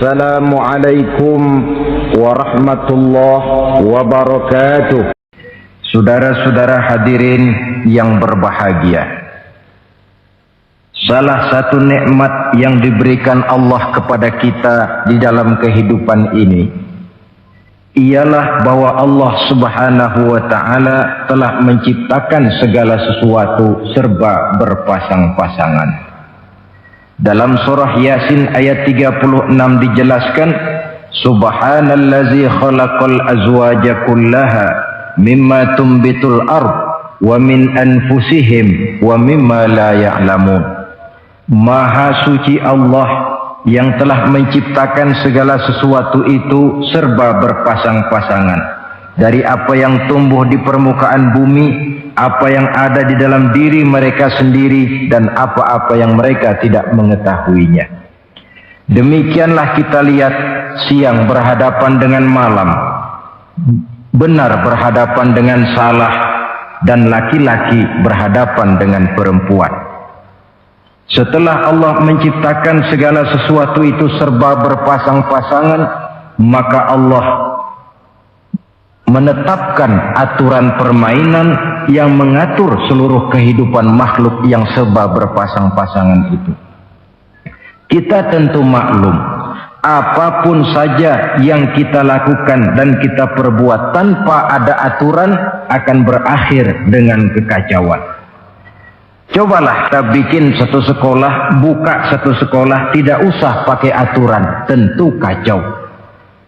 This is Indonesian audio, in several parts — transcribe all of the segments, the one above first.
Assalamualaikum warahmatullahi wabarakatuh. Saudara-saudara hadirin yang berbahagia, salah satu nikmat yang diberikan Allah kepada kita di dalam kehidupan ini ialah bahwa Allah Subhanahu wa Ta'ala telah menciptakan segala sesuatu serba berpasang-pasangan. Dalam surah Yasin ayat 36 dijelaskan, Subhanallazi khalaqal azwaja kullaha mimma tumbitul ard wa min anfusihim wa mimma la ya'lamun. Maha suci Allah yang telah menciptakan segala sesuatu itu serba berpasang-pasangan, dari apa yang tumbuh di permukaan bumi, apa yang ada di dalam diri mereka sendiri, dan apa-apa yang mereka tidak mengetahuinya. Demikianlah kita lihat siang berhadapan dengan malam, benar berhadapan dengan salah, dan laki-laki berhadapan dengan perempuan. Setelah Allah menciptakan segala sesuatu itu serba berpasang-pasangan, maka Allah menetapkan aturan permainan yang mengatur seluruh kehidupan makhluk yang serba berpasang-pasangan itu. Kita tentu maklum, apapun saja yang kita lakukan dan kita perbuat tanpa ada aturan akan berakhir dengan kekacauan. Cobalah kita bikin satu sekolah, buka satu sekolah, tidak usah pakai aturan, tentu kacau.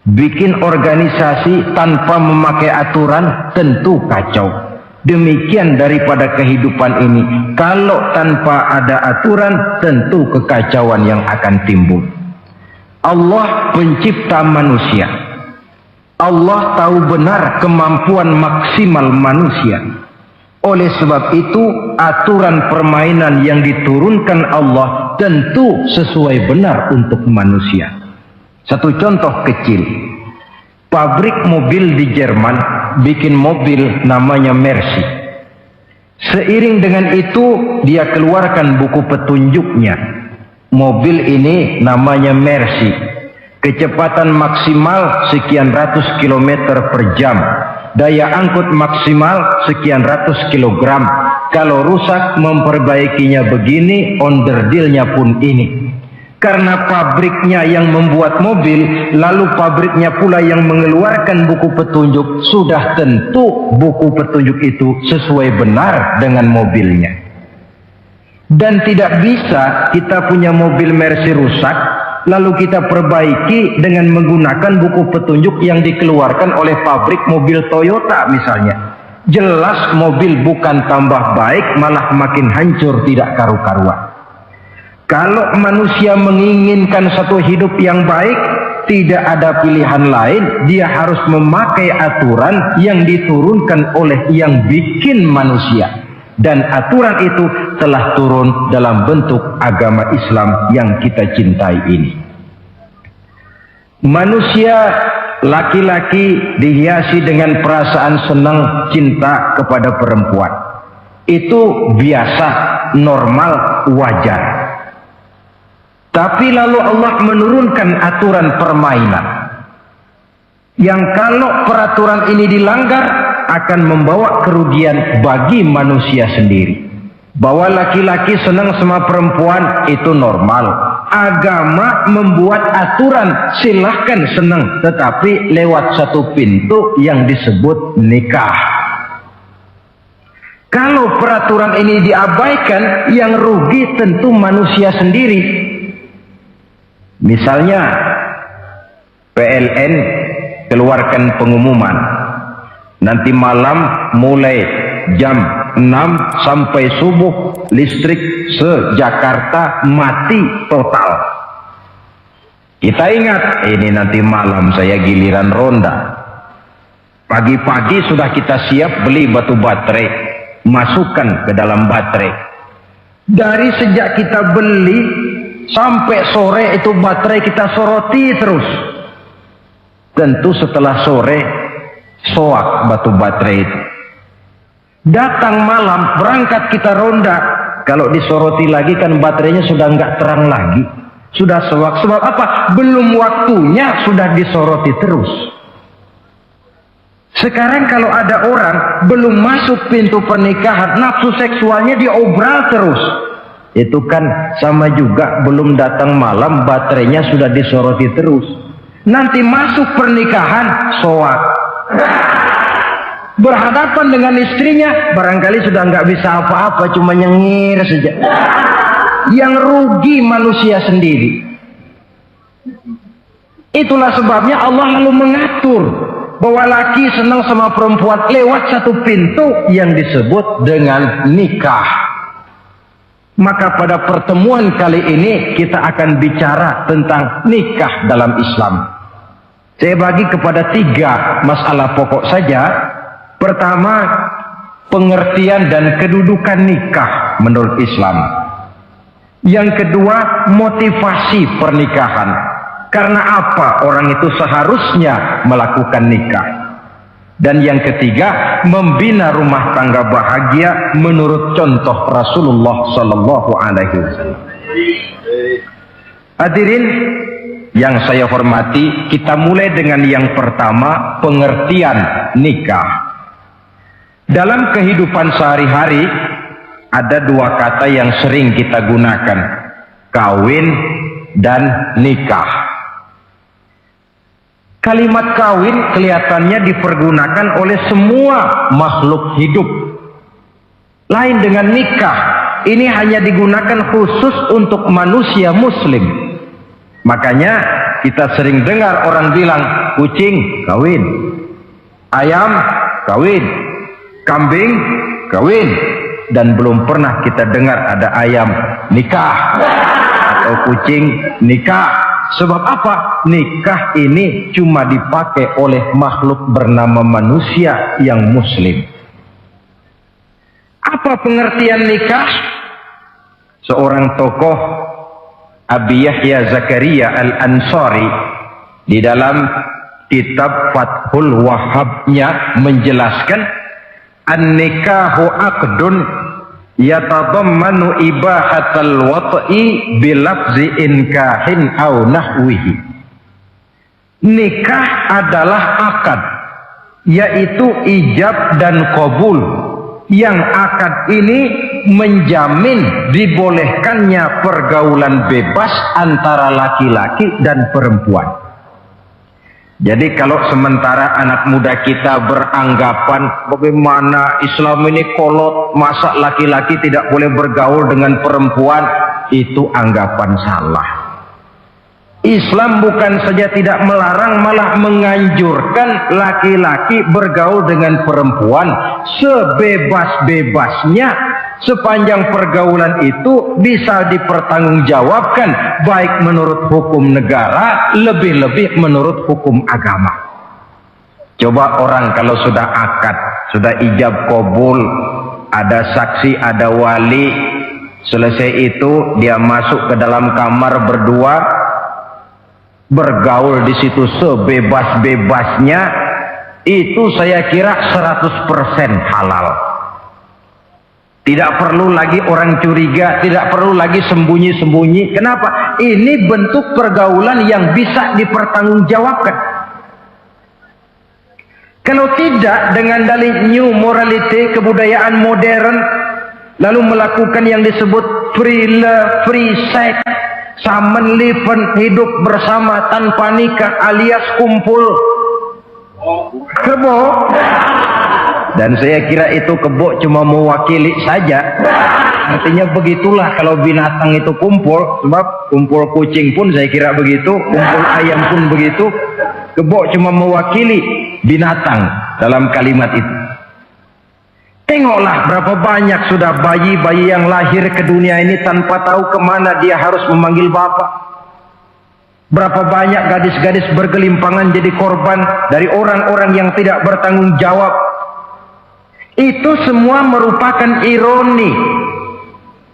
Bikin organisasi tanpa memakai aturan, tentu kacau. Demikian daripada kehidupan ini, kalau tanpa ada aturan, tentu kekacauan yang akan timbul. Allah pencipta manusia. Allah tahu benar kemampuan maksimal manusia. Oleh sebab itu, aturan permainan yang diturunkan Allah tentu sesuai benar untuk manusia. Satu contoh kecil, pabrik mobil di Jerman bikin mobil namanya Mercy. Seiring dengan itu dia keluarkan buku petunjuknya. Mobil ini namanya Mercy, kecepatan maksimal sekian ratus kilometer per jam, daya angkut maksimal sekian ratus kilogram, kalau rusak memperbaikinya begini, onderdilnya pun ini. Karena pabriknya yang membuat mobil, lalu pabriknya pula yang mengeluarkan buku petunjuk, sudah tentu buku petunjuk itu sesuai benar dengan mobilnya. Dan tidak bisa kita punya mobil Mercy rusak, lalu kita perbaiki dengan menggunakan buku petunjuk yang dikeluarkan oleh pabrik mobil Toyota misalnya. Jelas mobil bukan tambah baik, malah makin hancur tidak karu-karuan. Kalau manusia menginginkan satu hidup yang baik, tidak ada pilihan lain, dia harus memakai aturan yang diturunkan oleh yang bikin manusia. Dan aturan itu telah turun dalam bentuk agama Islam yang kita cintai ini. Manusia laki-laki dihiasi dengan perasaan senang cinta kepada perempuan. Itu biasa, normal, wajar. Tapi lalu Allah menurunkan aturan permainan yang kalau peraturan ini dilanggar akan membawa kerugian bagi manusia sendiri. Bahwa laki-laki senang sama perempuan itu normal. Agama membuat aturan silahkan senang, tetapi lewat satu pintu yang disebut nikah. Kalau peraturan ini diabaikan, yang rugi tentu manusia sendiri. Misalnya PLN keluarkan pengumuman, nanti malam mulai jam 6 sampai subuh listrik se-Jakarta mati total. Kita ingat, ini nanti malam saya giliran ronda. Pagi-pagi sudah kita siap beli batu baterai, masukkan ke dalam baterai. Dari sejak kita beli sampai sore itu baterai kita soroti terus. Tentu setelah sore soak batu baterai itu. Datang malam berangkat kita ronda, kalau disoroti lagi kan baterainya sudah nggak terang lagi, Sudah sewak. Sebab apa? Belum waktunya sudah disoroti terus. Sekarang kalau ada orang belum masuk pintu pernikahan, nafsu seksualnya diobral terus. Itu kan sama juga belum datang malam, baterainya sudah disoroti terus. Nanti masuk pernikahan, soak. Berhadapan dengan istrinya, barangkali sudah nggak bisa apa-apa, cuma nyengir saja. Yang rugi manusia sendiri. Itulah sebabnya Allah lalu mengatur bahwa laki senang sama perempuan lewat satu pintu yang disebut dengan nikah. Maka pada pertemuan kali ini kita akan bicara tentang nikah dalam Islam. Saya bagi kepada 3 masalah pokok saja. Pertama, pengertian dan kedudukan nikah menurut Islam. Yang kedua, motivasi pernikahan. Karena apa orang itu seharusnya melakukan nikah. Dan yang ketiga, membina rumah tangga bahagia menurut contoh Rasulullah Sallallahu Alaihi Wasallam. Hadirin yang saya hormati, kita mulai dengan yang pertama, pengertian nikah. Dalam kehidupan sehari-hari ada 2 kata yang sering kita gunakan, kawin dan nikah. Kalimat kawin kelihatannya dipergunakan oleh semua makhluk hidup. Lain dengan nikah, ini hanya digunakan khusus untuk manusia muslim. Makanya kita sering dengar orang bilang, kucing kawin, ayam kawin, kambing kawin, dan belum pernah kita dengar ada ayam nikah atau kucing nikah. Sebab apa? Nikah ini cuma dipakai oleh makhluk bernama manusia yang muslim. Apa pengertian nikah? Seorang tokoh, Abi Yahya Zakaria Al-Ansari, di dalam kitab Fathul Wahhabnya menjelaskan, an-nikahu aqdun yatadammanu ibahatal wat'i bilafzi inkahin au nahwihi. Nikah adalah akad, yaitu ijab dan qabul, yang akad ini menjamin dibolehkannya pergaulan bebas antara laki-laki dan perempuan. Jadi kalau sementara anak muda kita beranggapan bagaimana Islam ini kolot, masa laki-laki tidak boleh bergaul dengan perempuan, itu anggapan salah. Islam bukan saja tidak melarang, malah menganjurkan laki-laki bergaul dengan perempuan sebebas-bebasnya, sepanjang pergaulan itu bisa dipertanggungjawabkan baik menurut hukum negara, lebih-lebih menurut hukum agama. Coba orang kalau sudah akad, sudah ijab qabul, ada saksi, ada wali, selesai itu dia masuk ke dalam kamar berdua, bergaul di situ sebebas-bebasnya, itu saya kira 100% halal. Tidak perlu lagi orang curiga, tidak perlu lagi sembunyi-sembunyi. Kenapa? Ini bentuk pergaulan yang bisa dipertanggungjawabkan. Kalau tidak, dengan dalih new morality, kebudayaan modern, lalu melakukan yang disebut free love, free sex, samen liven, hidup bersama tanpa nikah alias kumpul kebo. Dan saya kira itu kebo cuma mewakili saja. Artinya begitulah kalau binatang itu kumpul. Sebab kumpul kucing pun saya kira begitu, kumpul ayam pun begitu. Kebo cuma mewakili binatang dalam kalimat itu. Tengoklah berapa banyak sudah bayi-bayi yang lahir ke dunia ini tanpa tahu kemana dia harus memanggil bapak. Berapa banyak gadis-gadis bergelimpangan jadi korban dari orang-orang yang tidak bertanggung jawab. Itu semua merupakan ironi.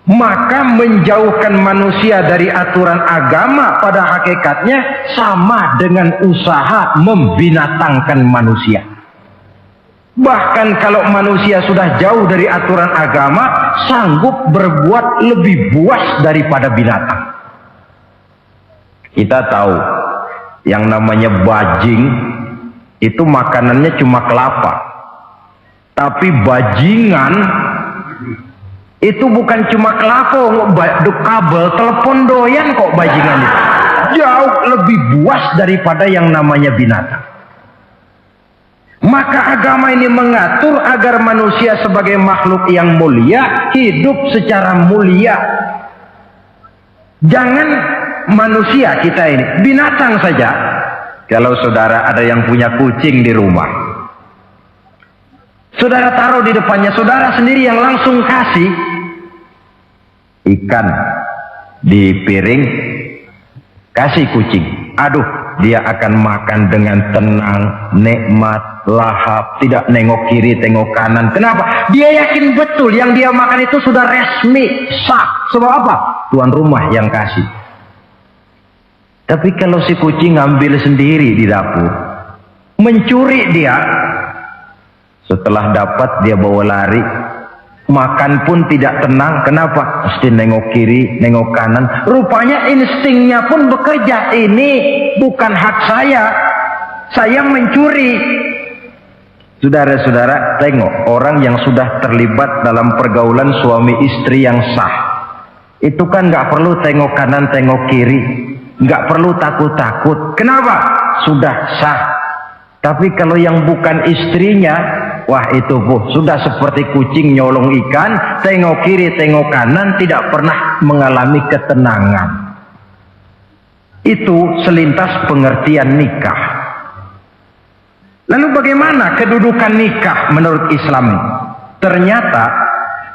Maka menjauhkan manusia dari aturan agama pada hakikatnya sama dengan usaha membinatangkan manusia. Bahkan kalau manusia sudah jauh dari aturan agama, sanggup berbuat lebih buas daripada binatang. Kita tahu yang namanya bajing itu makanannya cuma kelapa, tapi bajingan itu bukan cuma kelapa, kabel telepon doyan kok bajingan itu. Jauh lebih buas daripada yang namanya binatang. Maka agama ini mengatur agar manusia sebagai makhluk yang mulia hidup secara mulia. Jangan manusia kita ini, binatang saja. Kalau saudara ada yang punya kucing di rumah, saudara taruh di depannya, saudara sendiri yang langsung kasih ikan di piring, kasih kucing. Aduh, dia akan makan dengan tenang, nikmat, lahap, tidak nengok kiri, tengok kanan. Kenapa? Dia yakin betul yang dia makan itu sudah resmi, sah. Sebab apa? Tuan rumah yang kasih. Tapi kalau si kucing ngambil sendiri di dapur, mencuri dia, setelah dapat dia bawa lari, makan pun tidak tenang. Kenapa? Mesti nengok kiri, nengok kanan. Rupanya instingnya pun bekerja. Ini bukan hak saya mencuri. Saudara-saudara, tengok orang yang sudah terlibat dalam pergaulan suami istri yang sah, itu kan nggak perlu tengok kanan, tengok kiri, nggak perlu takut-takut. Kenapa? Sudah sah. Tapi kalau yang bukan istrinya, wah itu sudah seperti kucing nyolong ikan, tengok kiri, tengok kanan, tidak pernah mengalami ketenangan. Itu selintas pengertian nikah. Lalu bagaimana kedudukan nikah menurut Islam? Ternyata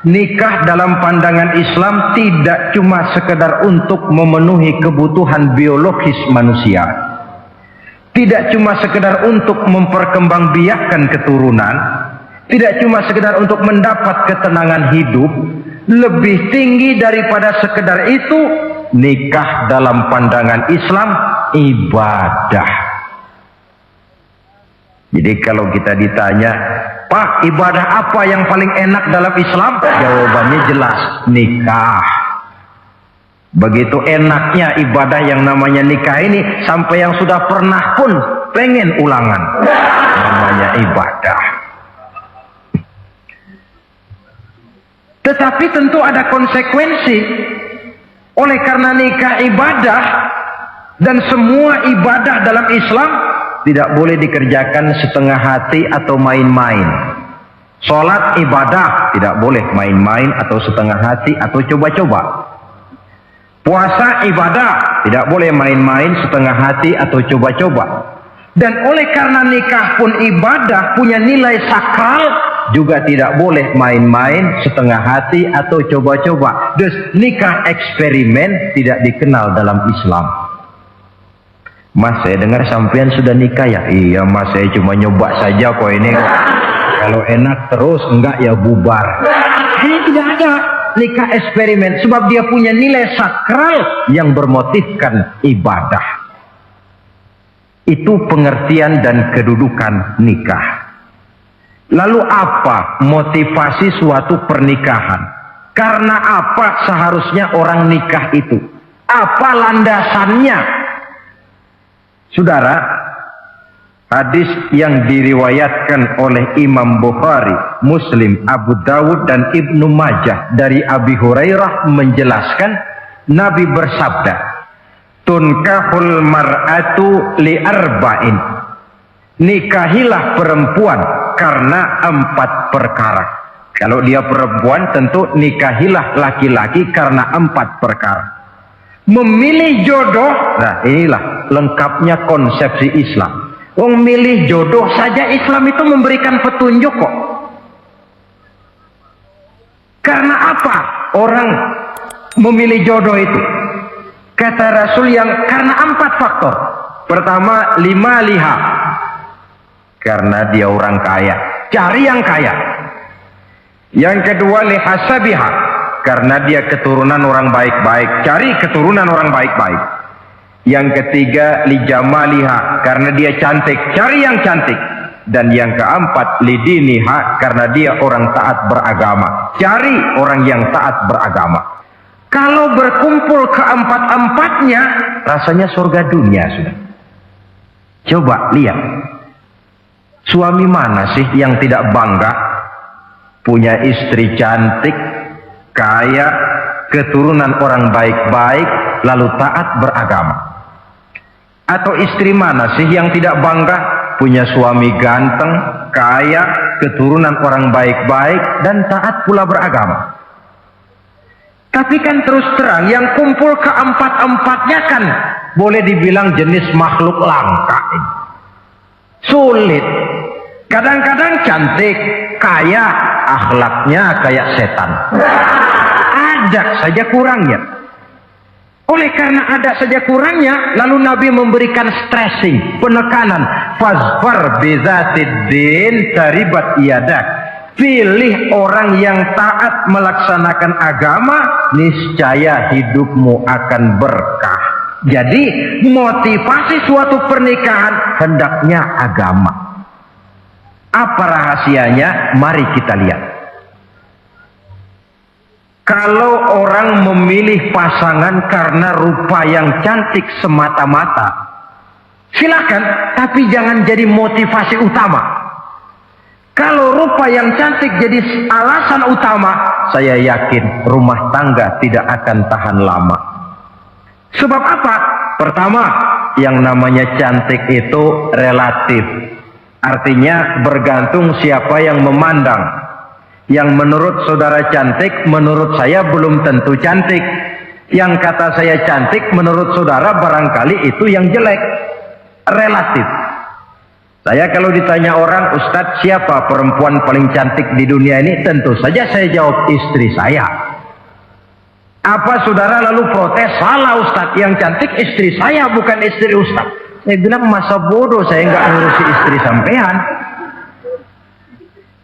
nikah dalam pandangan Islam tidak cuma sekedar untuk memenuhi kebutuhan biologis manusia, tidak cuma sekedar untuk memperkembangbiakkan keturunan, tidak cuma sekedar untuk mendapat ketenangan hidup. Lebih tinggi daripada sekedar itu, nikah dalam pandangan Islam ibadah. Jadi kalau kita ditanya, Pak, ibadah apa yang paling enak dalam Islam? Jawabannya jelas, nikah. Begitu enaknya ibadah yang namanya nikah ini, sampai yang sudah pernah pun pengen ulangan. Namanya ibadah. Tetapi tentu ada konsekuensi. Oleh karena nikah ibadah, dan semua ibadah dalam Islam tidak boleh dikerjakan setengah hati atau main-main. Sholat ibadah, tidak boleh main-main atau setengah hati atau coba-coba. Puasa ibadah, tidak boleh main-main, setengah hati atau coba-coba. Dan oleh karena nikah pun ibadah, punya nilai sakral, juga tidak boleh main-main, setengah hati atau coba-coba. Dus nikah eksperimen tidak dikenal dalam Islam. Mas, saya dengar sampean sudah nikah ya? Iya mas, saya cuma nyoba saja kok ini. Kalau enak terus, enggak ya bubar. Ini tidak ada nikah eksperimen, sebab dia punya nilai sakral yang bermotifkan ibadah. Itu pengertian dan kedudukan nikah. Lalu apa motivasi suatu pernikahan? Karena apa seharusnya orang nikah itu? Apa landasannya? Saudara, hadis yang diriwayatkan oleh Imam Bukhari, Muslim, Abu Dawud dan Ibnu Majah dari Abi Hurairah menjelaskan, Nabi bersabda, tunkahul mar'atu li arba'in. Nikahilah perempuan karena 4 perkara. Kalau dia perempuan, tentu nikahilah laki-laki karena 4 perkara. Memilih jodoh, nah inilah lengkapnya konsepsi Islam. Memilih jodoh saja Islam itu memberikan petunjuk kok. Karena apa orang memilih jodoh itu? Kata Rasul yang karena 4 faktor. Pertama, lima liha. Karena dia orang kaya, cari yang kaya. Yang kedua, lihasabiha. Karena dia keturunan orang baik-baik, cari keturunan orang baik-baik. Yang ketiga, lijamaliha. Karena dia cantik, cari yang cantik. Dan yang keempat, lidiniha. Karena dia orang taat beragama, cari orang yang taat beragama. Kalau berkumpul keempat-empatnya, rasanya surga dunia sudah. Coba lihat, suami mana sih yang tidak bangga punya istri cantik, kaya, keturunan orang baik-baik, lalu taat beragama? Atau istri mana sih yang tidak bangga punya suami ganteng, kaya, keturunan orang baik-baik, dan taat pula beragama? Tapi kan terus terang, yang kumpul keempat-empatnya kan boleh dibilang jenis makhluk langka. Sulit. Kadang-kadang cantik, kaya, akhlaknya kayak setan. Ada saja kurangnya. Oleh karena ada saja kurangnya, lalu Nabi memberikan stressing, penekanan. Fazfar bizatiddin taribat iyadak. Pilih orang yang taat melaksanakan agama, niscaya hidupmu akan berkah. Jadi motivasi suatu pernikahan hendaknya agama. Apa rahasianya? Mari kita lihat. Kalau orang memilih pasangan karena rupa yang cantik semata-mata, silakan, tapi jangan jadi motivasi utama. Kalau rupa yang cantik jadi alasan utama, saya yakin rumah tangga tidak akan tahan lama. Sebab apa? Pertama, yang namanya cantik itu relatif. Artinya bergantung siapa yang memandang. Yang menurut saudara cantik, menurut saya belum tentu cantik. Yang kata saya cantik, menurut saudara barangkali itu yang jelek. Relatif. Saya kalau ditanya orang, Ustadz, siapa perempuan paling cantik di dunia ini? Tentu saja saya jawab istri saya. Apa saudara lalu protes? Salah Ustadz, yang cantik istri saya, bukan istri Ustadz. Saya bilang masa bodoh, saya nggak ngurusi istri sampean.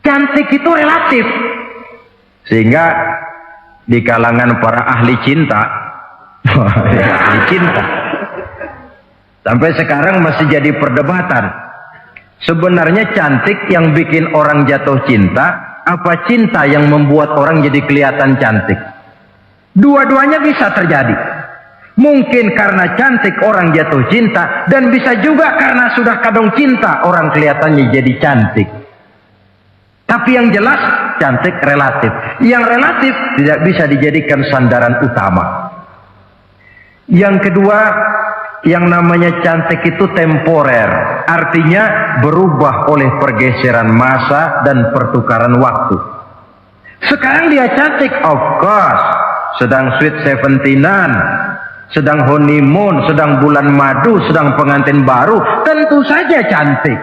Cantik itu relatif. Sehingga di kalangan para ahli cinta, ahli cinta, sampai sekarang masih jadi perdebatan. Sebenarnya cantik yang bikin orang jatuh cinta, apa cinta yang membuat orang jadi kelihatan cantik? Dua-duanya bisa terjadi. Mungkin karena cantik orang jatuh cinta, dan bisa juga karena sudah kadung cinta orang kelihatannya jadi cantik. Tapi yang jelas cantik relatif. Yang relatif tidak bisa dijadikan sandaran utama. Yang kedua, yang namanya cantik itu temporer, artinya berubah oleh pergeseran masa dan pertukaran waktu. Sekarang dia cantik, of course, sedang sweet 17-an, sedang honeymoon, sedang bulan madu, sedang pengantin baru, tentu saja cantik.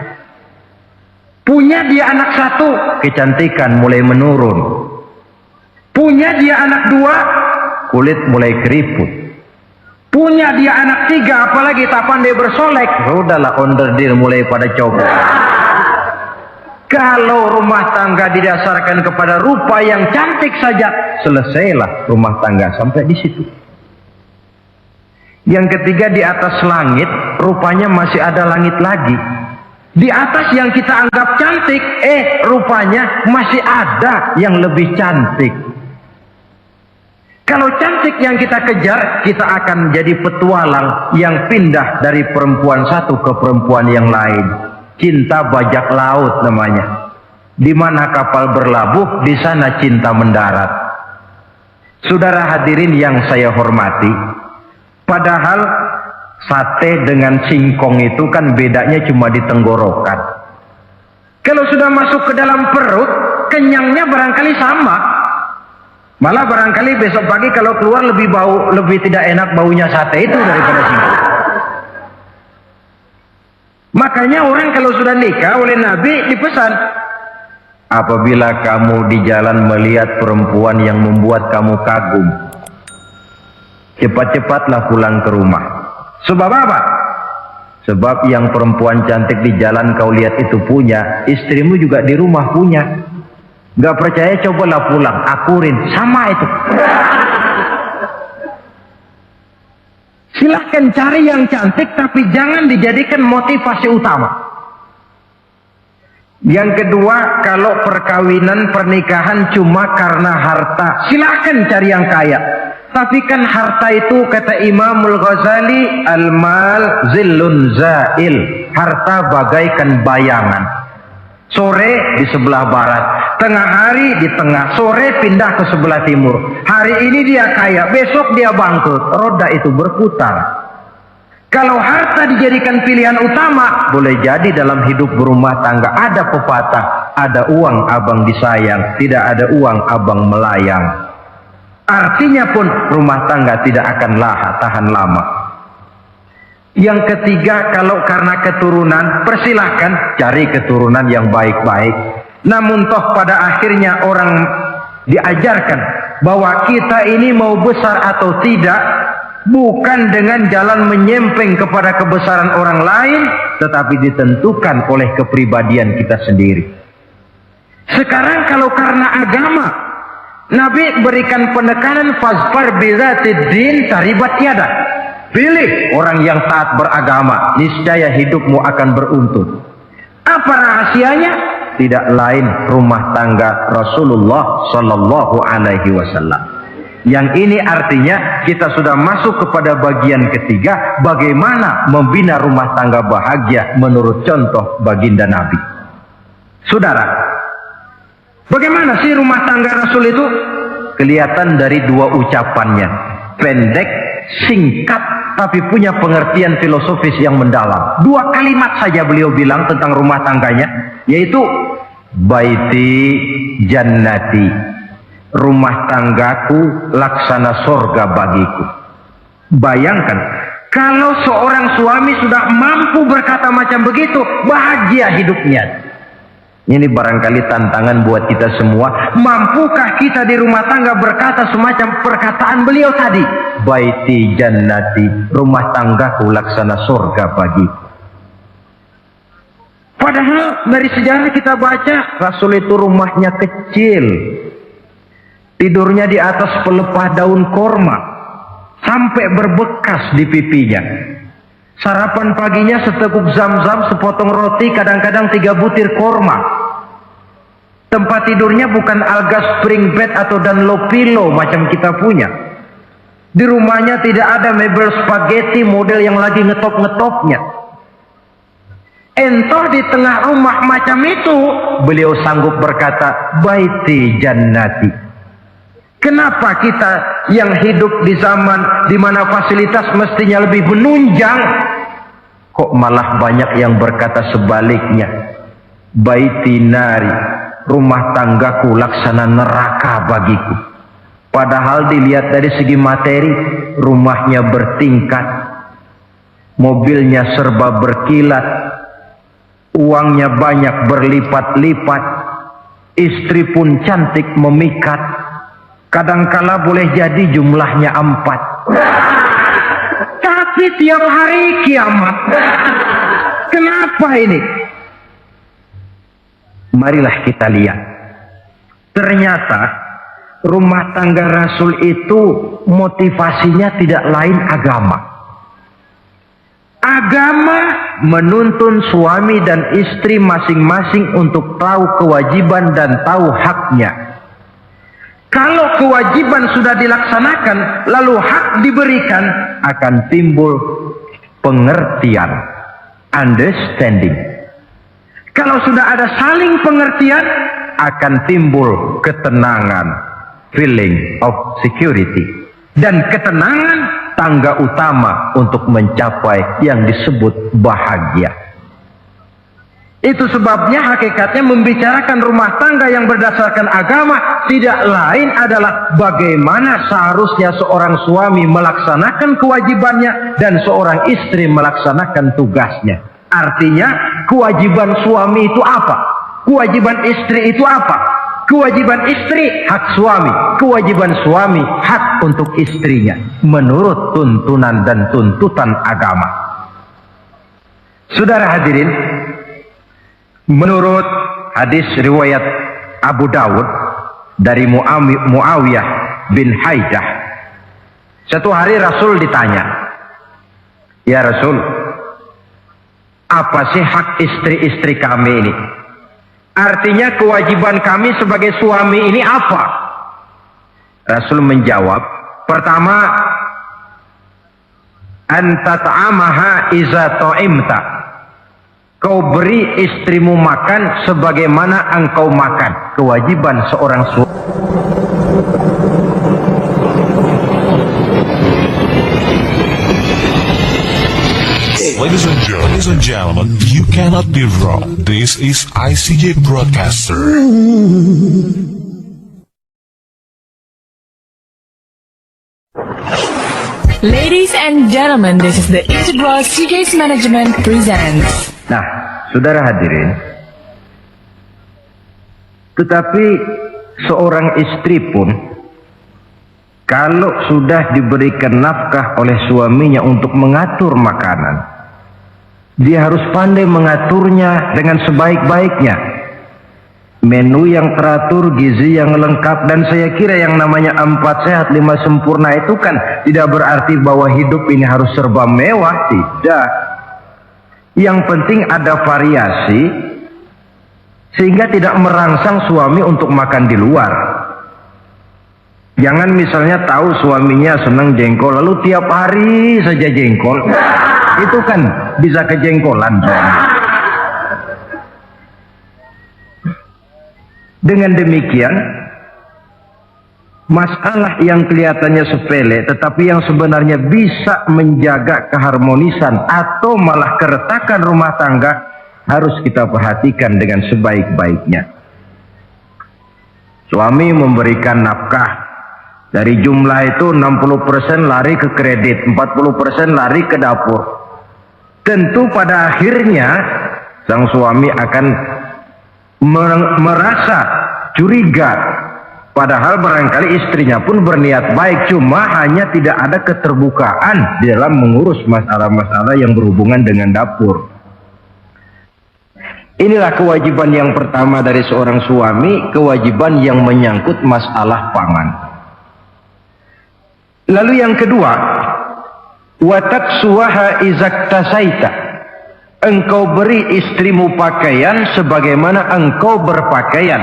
Punya dia anak satu, kecantikan mulai menurun. Punya dia anak dua, kulit mulai keriput. Punya dia anak tiga, apalagi tak pandai bersolek, udahlah onderdeal mulai pada copot. Kalau rumah tangga didasarkan kepada rupa yang cantik saja, selesailah rumah tangga sampai di situ. Yang ketiga, di atas langit rupanya masih ada langit lagi. Di atas yang kita anggap cantik, rupanya masih ada yang lebih cantik. Kalau cantik yang kita kejar, kita akan jadi petualang yang pindah dari perempuan satu ke perempuan yang lain. Cinta bajak laut namanya. Di mana kapal berlabuh, di sana cinta mendarat. Saudara hadirin yang saya hormati, padahal sate dengan singkong itu kan bedanya cuma di tenggorokan. Kalau sudah masuk ke dalam perut, kenyangnya barangkali sama. Malah barangkali besok pagi kalau keluar lebih bau, lebih tidak enak baunya sate itu daripada singkong. Makanya orang kalau sudah nikah oleh Nabi dipesan, apabila kamu di jalan melihat perempuan yang membuat kamu kagum, cepat-cepatlah pulang ke rumah. Sebab apa? Sebab yang perempuan cantik di jalan kau lihat itu punya, istrimu juga di rumah punya. Gak percaya, cobalah pulang, akurin, sama itu. Silahkan cari yang cantik, tapi jangan dijadikan motivasi utama. Yang kedua, kalau perkawinan pernikahan cuma karena harta, silahkan cari yang kaya. Tapi kan harta itu, kata Imamul Ghazali, al-mal zillun zail. Harta bagaikan bayangan. Sore di sebelah barat, tengah hari di tengah, sore pindah ke sebelah timur. Hari ini dia kaya, besok dia bangkrut. Roda itu berputar. Kalau harta dijadikan pilihan utama, boleh jadi dalam hidup berumah tangga ada pepatah, ada uang abang disayang, tidak ada uang abang melayang. Artinya pun rumah tangga tidak akan tahan lama. Yang ketiga, kalau karena keturunan, persilahkan cari keturunan yang baik-baik. Namun toh pada akhirnya orang diajarkan bahwa kita ini mau besar atau tidak, bukan dengan jalan menyempeng kepada kebesaran orang lain, tetapi ditentukan oleh kepribadian kita sendiri. Sekarang kalau karena agama, Nabi berikan penekanan fasfar bizatid din taribat yada. Pilih orang yang taat beragama, niscaya hidupmu akan beruntun. Apa rahasianya? Tidak lain rumah tangga Rasulullah Sallallahu Alaihi Wasallam. Yang ini artinya kita sudah masuk kepada bagian ketiga, bagaimana membina rumah tangga bahagia menurut contoh baginda Nabi. Saudara, bagaimana sih rumah tangga Rasul itu? Kelihatan dari dua ucapannya, pendek, singkat, tapi punya pengertian filosofis yang mendalam. Dua kalimat saja beliau bilang tentang rumah tangganya, yaitu baiti jannati, rumah tanggaku laksana sorga bagiku. Bayangkan, kalau seorang suami sudah mampu berkata macam begitu, bahagia hidupnya. Ini barangkali tantangan buat kita semua. Mampukah kita di rumah tangga berkata semacam perkataan beliau tadi? Baiti jannati, rumah tanggaku laksana surga bagiku. Padahal dari sejarah kita baca, Rasul itu rumahnya kecil. Tidurnya di atas pelepah daun korma, sampai berbekas di pipinya. Sarapan paginya seteguk zam-zam, sepotong roti, kadang-kadang 3 butir korma. Tempat tidurnya bukan alga spring bed atau Dunlopillow macam kita punya. Di rumahnya tidak ada mebel spaghetti model yang lagi ngetop-ngetopnya. Entoh di tengah rumah macam itu, beliau sanggup berkata, baiti jannati. Kenapa kita yang hidup di zaman di mana fasilitas mestinya lebih menunjang, kok malah banyak yang berkata sebaliknya? Baiti nari, rumah tanggaku laksana neraka bagiku. Padahal dilihat dari segi materi, rumahnya bertingkat, mobilnya serba berkilat, uangnya banyak berlipat-lipat, istri pun cantik memikat. Kadangkala boleh jadi jumlahnya 4. Tapi tiap hari kiamat. Kenapa ini? Marilah kita lihat. Ternyata rumah tangga Rasul itu motivasinya tidak lain agama. Agama menuntun suami dan istri masing-masing untuk tahu kewajiban dan tahu haknya. Kalau kewajiban sudah dilaksanakan, lalu hak diberikan, akan timbul pengertian, understanding. Kalau sudah ada saling pengertian, akan timbul ketenangan, feeling of security. Dan ketenangan tangga utama untuk mencapai yang disebut bahagia. Itu sebabnya hakikatnya membicarakan rumah tangga yang berdasarkan agama tidak lain adalah bagaimana seharusnya seorang suami melaksanakan kewajibannya dan seorang istri melaksanakan tugasnya. Artinya kewajiban suami itu apa? Kewajiban istri itu apa? Kewajiban istri hak suami, kewajiban suami hak untuk istrinya menurut tuntunan dan tuntutan agama. Saudara hadirin, menurut hadis riwayat Abu Dawud dari Muawiyah bin Haidah, satu hari Rasul ditanya, ya Rasul, apa sih hak istri-istri kami ini? Artinya kewajiban kami sebagai suami ini apa? Rasul menjawab, Pertama, anta ta'amaha iza ta'imta. Kau beri istrimu makan sebagaimana engkau makan. Kewajiban seorang suami. Ladies and gentlemen, you cannot be wrong. This is ICJ Broadcaster. Ladies and gentlemen, this is the Integral CJ's Management presents. Nah, saudara hadirin, tetapi seorang istri pun kalau sudah diberikan nafkah oleh suaminya untuk mengatur makanan, dia harus pandai mengaturnya dengan sebaik-baiknya. Menu yang teratur, gizi yang lengkap, dan saya kira yang namanya 4 sehat 5 sempurna itu kan tidak berarti bahwa hidup ini harus serba mewah, tidak. Yang penting ada variasi sehingga tidak merangsang suami untuk makan di luar. Jangan misalnya tahu suaminya senang jengkol lalu tiap hari saja jengkol, itu kan bisa kejengkolan suami. Dengan demikian, masalah yang kelihatannya sepele tetapi yang sebenarnya bisa menjaga keharmonisan atau malah keretakan rumah tangga harus kita perhatikan dengan sebaik-baiknya. Suami memberikan nafkah, dari jumlah itu 60% lari ke kredit, 40% lari ke dapur. Tentu pada akhirnya sang suami akan merasa curiga, padahal barangkali istrinya pun berniat baik, cuma hanya tidak ada keterbukaan di dalam mengurus masalah-masalah yang berhubungan dengan dapur. Inilah kewajiban yang pertama dari seorang suami, kewajiban yang menyangkut masalah pangan. Lalu yang kedua, wataksuwaha izaktasaita. Engkau beri istrimu pakaian sebagaimana engkau berpakaian.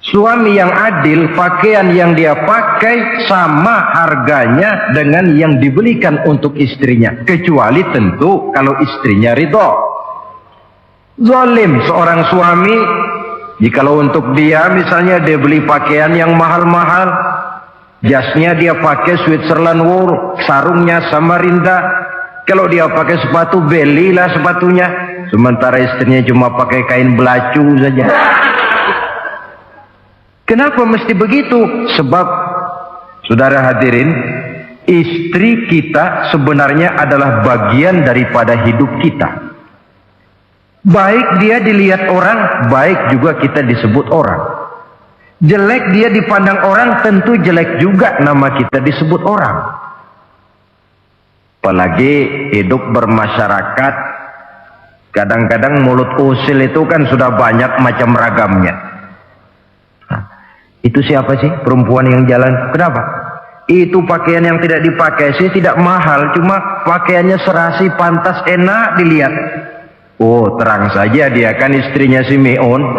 Suami yang adil, pakaian yang dia pakai sama harganya dengan yang dibelikan untuk istrinya, kecuali tentu kalau istrinya ridho. Zalim seorang suami jikalau untuk dia misalnya dia beli pakaian yang mahal-mahal, jasnya dia pakai Switzerland wool, sarungnya Samarinda. Kalau dia pakai sepatu, belilah sepatunya. Sementara istrinya cuma pakai kain belacu saja. Kenapa mesti begitu? Sebab, saudara hadirin, istri kita sebenarnya adalah bagian daripada hidup kita. Baik dia dilihat orang, baik juga kita disebut orang. Jelek dia dipandang orang, tentu jelek juga nama kita disebut orang. Apalagi hidup bermasyarakat, kadang-kadang mulut usil itu kan sudah banyak macam ragamnya. Itu siapa sih perempuan yang jalan? Kenapa? Itu pakaian yang tidak dipakai sih tidak mahal, cuma pakaiannya serasi, pantas, enak dilihat. Oh, terang saja dia kan istrinya si Miun.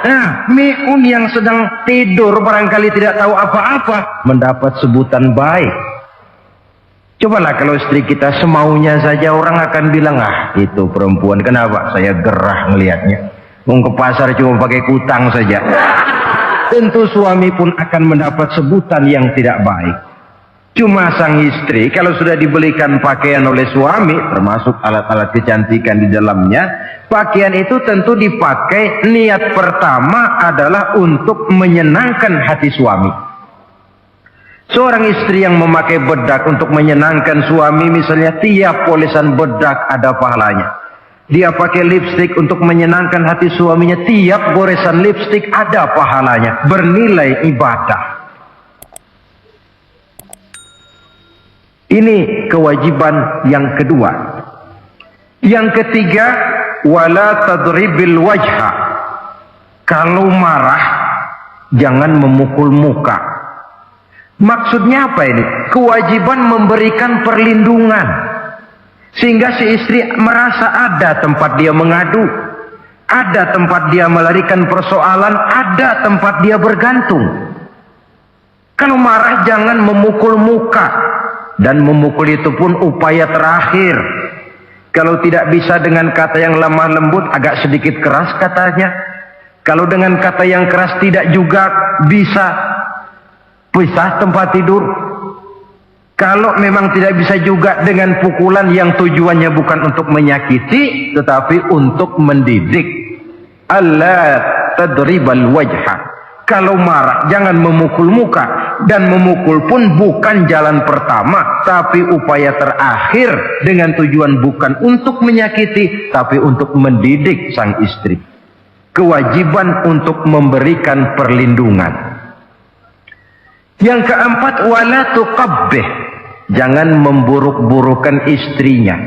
Nah, Miun yang sedang tidur barangkali tidak tahu apa-apa mendapat sebutan baik. Cobalah kalau istri kita semaunya saja, orang akan bilang, ah itu perempuan, kenapa? Saya gerah ngelihatnya. Mau ke pasar cuma pakai kutang saja. Tentu suami pun akan mendapat sebutan yang tidak baik. Cuma sang istri kalau sudah dibelikan pakaian oleh suami, termasuk alat-alat kecantikan di dalamnya, pakaian itu tentu dipakai, niat pertama adalah untuk menyenangkan hati suami. Seorang istri yang memakai bedak untuk menyenangkan suami, misalnya tiap polesan bedak ada pahalanya. Dia pakai lipstik untuk menyenangkan hati suaminya, tiap goresan lipstik ada pahalanya, bernilai ibadah. Ini kewajiban yang kedua. Yang ketiga, wala tadribil wajha. Kalau marah, jangan memukul muka. Maksudnya apa ini? Kewajiban memberikan perlindungan. Sehingga si istri merasa ada tempat dia mengadu. Ada tempat dia melarikan persoalan. Ada tempat dia bergantung. Kalau marah jangan memukul muka, dan memukul itu pun upaya terakhir. Kalau tidak bisa dengan kata yang lemah lembut, agak sedikit keras katanya. Kalau dengan kata yang keras tidak juga bisa, pisah tempat tidur. Kalau memang tidak bisa juga dengan pukulan yang tujuannya bukan untuk menyakiti, tetapi untuk mendidik. Allah tadribal wajha. Kalau marah jangan memukul muka, dan memukul pun bukan jalan pertama, tapi upaya terakhir dengan tujuan bukan untuk menyakiti, tapi untuk mendidik sang istri. Kewajiban untuk memberikan perlindungan. Yang keempat, wala tuqabbih. Jangan memburuk-burukan istrinya.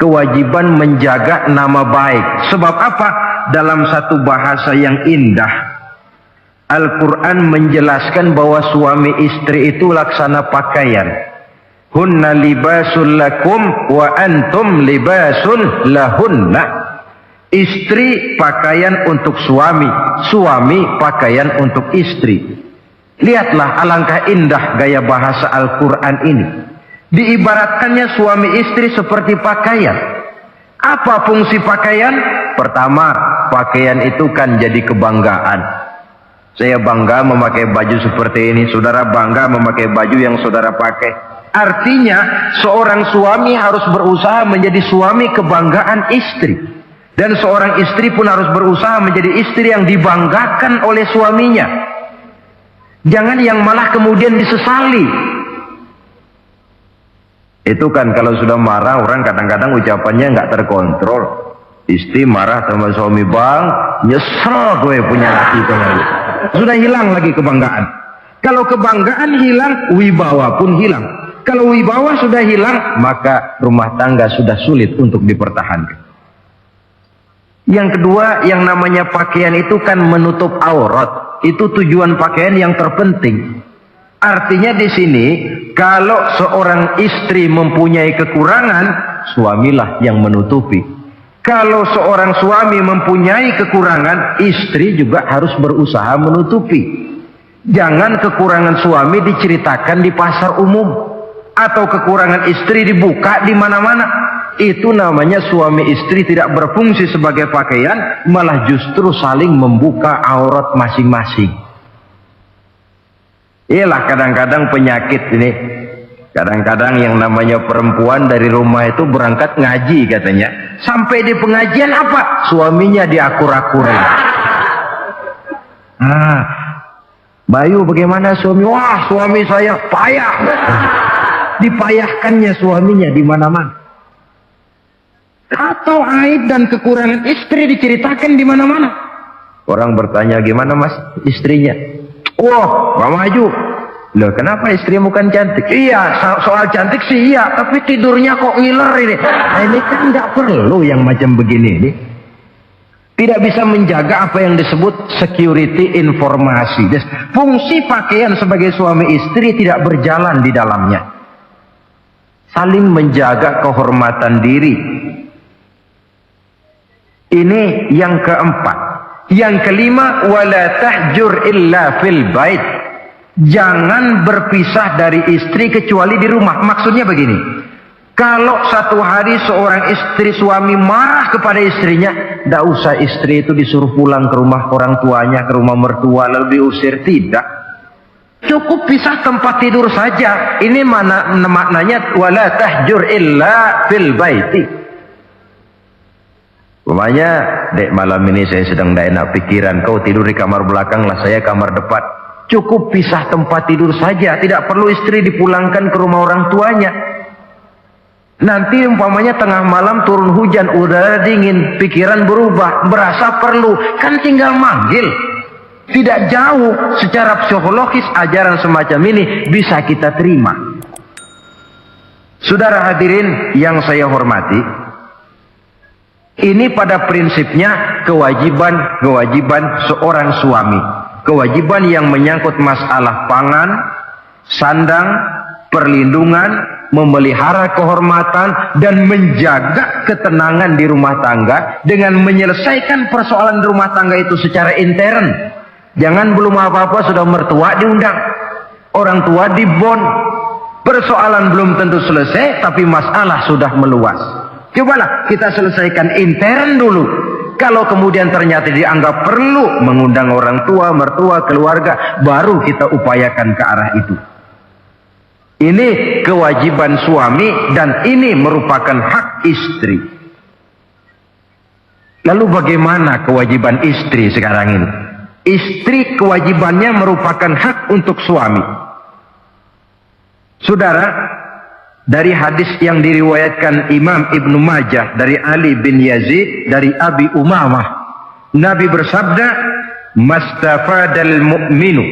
Kewajiban menjaga nama baik. Sebab apa? Dalam satu bahasa yang indah, Al-Quran menjelaskan bahwa suami istri itu laksana pakaian. Hunna libasul lakum wa antum libasun lahunna. Istri pakaian untuk suami, suami pakaian untuk istri. Lihatlah alangkah indah gaya bahasa Al-Quran ini. Diibaratkannya suami istri seperti pakaian. Apa fungsi pakaian? Pertama, pakaian itu kan jadi kebanggaan. Saya bangga memakai baju seperti ini, saudara bangga memakai baju yang saudara pakai. Artinya seorang suami harus berusaha menjadi suami kebanggaan istri, dan seorang istri pun harus berusaha menjadi istri yang dibanggakan oleh suaminya. Jangan yang malah kemudian disesali. Itu kan kalau sudah marah orang kadang-kadang ucapannya nggak terkontrol. Istri marah sama suami, bang nyesel gue punya laki kemarin. Sudah hilang lagi kebanggaan. Kalau kebanggaan hilang, wibawa pun hilang. Kalau wibawa sudah hilang, maka rumah tangga sudah sulit untuk dipertahankan. Yang kedua, yang namanya pakaian itu kan menutup aurat. Itu tujuan pakaian yang terpenting. Artinya di sini, kalau seorang istri mempunyai kekurangan, suamilah yang menutupi. Kalau seorang suami mempunyai kekurangan, istri juga harus berusaha menutupi. Jangan kekurangan suami diceritakan di pasar umum, atau kekurangan istri dibuka di mana-mana. Itu namanya suami istri tidak berfungsi sebagai pakaian, malah justru saling membuka aurat masing-masing. Iyalah kadang-kadang penyakit ini. Kadang-kadang yang namanya perempuan dari rumah itu berangkat ngaji katanya. Sampai di pengajian apa? Suaminya diakur-akurin. Bayu bagaimana suami? Wah suami saya payah. Dipayahkannya suaminya di mana-mana. Atau aib dan kekurangan istri diceritakan di mana-mana. Orang bertanya gimana mas istrinya? Wah Pak Maju. Loh kenapa istrimu kan cantik? Iya soal cantik sih iya, tapi tidurnya kok ngiler ini. Nah, ini kan nggak perlu yang macam begini ini. Tidak bisa menjaga apa yang disebut security informasi. Fungsi pakaian sebagai suami istri tidak berjalan di dalamnya. Saling menjaga kehormatan diri. Ini yang keempat. Yang kelima, wala tahjur illa fil bait. Jangan berpisah dari istri kecuali di rumah. Maksudnya begini, kalau satu hari seorang istri suami marah kepada istrinya, tidak usah istri itu disuruh pulang ke rumah orang tuanya, ke rumah mertua lalu diusir. Tidak, cukup pisah tempat tidur saja. Ini mana maknanya wala tahjur illa fil baiti. Umpamanya, dek malam ini saya sedang tidak enak pikiran, kau tidur di kamar belakang lah, saya kamar depan. Cukup pisah tempat tidur saja, tidak perlu istri dipulangkan ke rumah orang tuanya. Nanti umpamanya tengah malam turun hujan, udara dingin, pikiran berubah, berasa perlu, kan tinggal manggil. Tidak jauh secara psikologis ajaran semacam ini bisa kita terima. Saudara hadirin yang saya hormati, ini pada prinsipnya kewajiban seorang suami. Kewajiban yang menyangkut masalah pangan, sandang, perlindungan, memelihara kehormatan, dan menjaga ketenangan di rumah tangga dengan menyelesaikan persoalan di rumah tangga itu secara intern. Jangan belum apa-apa sudah mertua diundang. Orang tua dibon. Persoalan belum tentu selesai, tapi masalah sudah meluas. Cobalah kita selesaikan intern dulu. Kalau kemudian ternyata dianggap perlu mengundang orang tua, mertua, keluarga, baru kita upayakan ke arah itu. Ini kewajiban suami dan ini merupakan hak istri. Lalu bagaimana kewajiban istri sekarang ini? Istri kewajibannya merupakan hak untuk suami. Saudara, dari hadis yang diriwayatkan Imam Ibnu Majah dari Ali bin Yazid dari Abi Umamah, Nabi bersabda, "Mastafadal mu'minu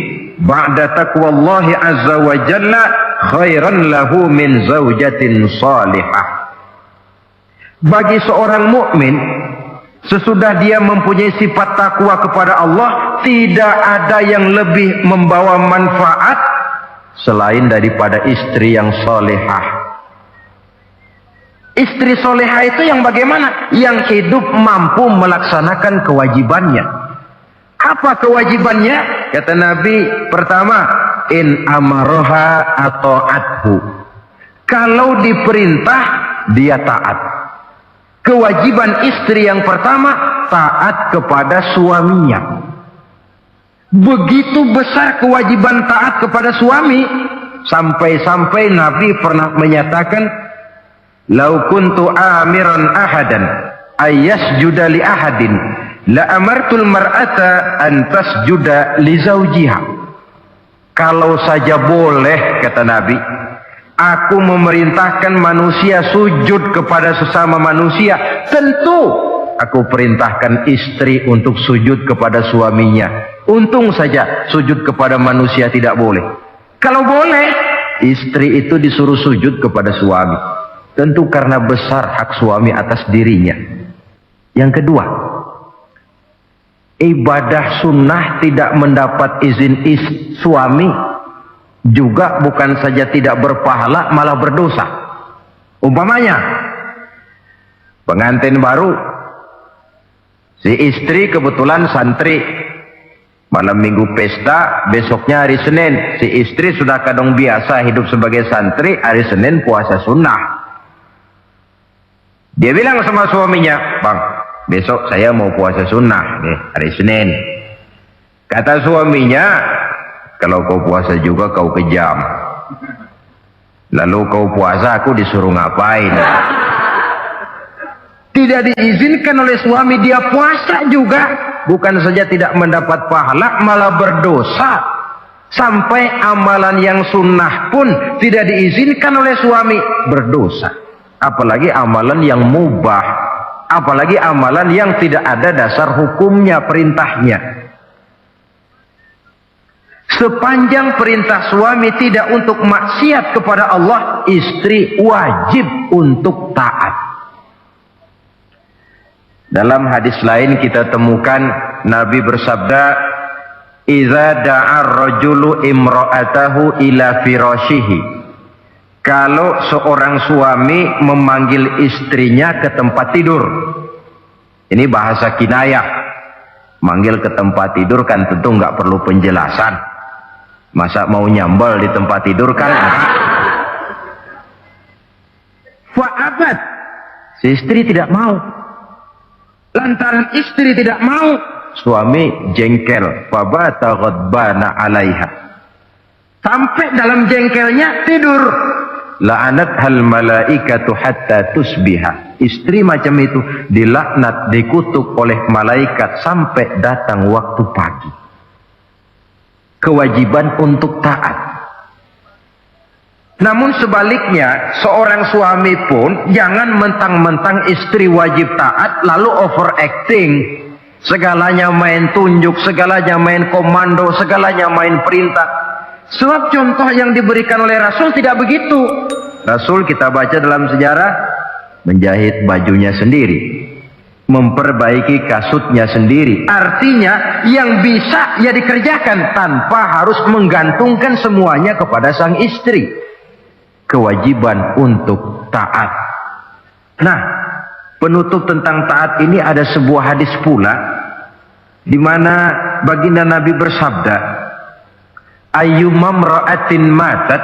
ba'da taqwallahi azza wa jalla khairan lahu min zaujatin salihah." Bagi seorang mukmin, sesudah dia mempunyai sifat takwa kepada Allah, tidak ada yang lebih membawa manfaat selain daripada istri yang solehah. Istri solehah itu yang bagaimana? Yang hidup mampu melaksanakan kewajibannya. Apa kewajibannya? Kata Nabi, pertama, in amaroha atau athu. Kalau diperintah, dia taat. Kewajiban istri yang pertama, taat kepada suaminya. Begitu besar kewajiban taat kepada suami, sampai-sampai Nabi pernah menyatakan, "Lau kuntu amiran ahadan ayyasjuda li ahadin la amartul mar'ata an tasjuda li zawjiha." Kalau saja boleh, kata Nabi, aku memerintahkan manusia sujud kepada sesama manusia, tentu aku perintahkan istri untuk sujud kepada suaminya. Untung saja sujud kepada manusia tidak boleh. Kalau boleh, istri itu disuruh sujud kepada suami. Tentu karena besar hak suami atas dirinya. Yang kedua, ibadah sunnah tidak mendapat izin suami juga bukan saja tidak berpahala, malah berdosa. Umpamanya, pengantin baru, si istri kebetulan santri, malam minggu pesta, besoknya hari Senin. Si istri sudah kadang biasa hidup sebagai santri, hari Senin puasa sunnah. Dia bilang sama suaminya, "Bang, besok saya mau puasa sunnah nih, hari Senin." Kata suaminya, "Kalau kau puasa juga kau kejam. Lalu kau puasa, aku disuruh ngapain?" Tidak diizinkan oleh suami, dia puasa juga. Bukan saja tidak mendapat pahala, malah berdosa. Sampai amalan yang sunnah pun tidak diizinkan oleh suami, berdosa. Apalagi amalan yang mubah, apalagi amalan yang tidak ada dasar hukumnya, perintahnya. Sepanjang perintah suami tidak untuk maksiat kepada Allah, istri wajib untuk taat. Dalam hadis lain kita temukan Nabi bersabda, "Idza da'a ar-rajulu imra'atahu ila firashihi." Kalau seorang suami memanggil istrinya ke tempat tidur. Ini bahasa kinayah. Manggil ke tempat tidur kan tentu nggak perlu penjelasan. Masa mau nyambal di tempat tidur kan? Fa'abat. Si istri tidak mau. Lantaran istri tidak mau, suami jengkel, fabata ghadbana 'alaiha. Sampai dalam jengkelnya tidur. La'anat hal malaikatu hatta tusbiha. Istri macam itu dilaknat, dikutuk oleh malaikat sampai datang waktu pagi. Kewajiban untuk taat. Namun sebaliknya, seorang suami pun jangan mentang-mentang istri wajib taat lalu overacting. Segalanya main tunjuk, segalanya main komando, segalanya main perintah. Sebab contoh yang diberikan oleh Rasul tidak begitu. Rasul kita baca dalam sejarah menjahit bajunya sendiri, memperbaiki kasutnya sendiri. Artinya yang bisa ya dikerjakan tanpa harus menggantungkan semuanya kepada sang istri. Kewajiban untuk taat. Nah, penutup tentang taat ini ada sebuah hadis pula di mana baginda Nabi bersabda, ayyumamra'atin matat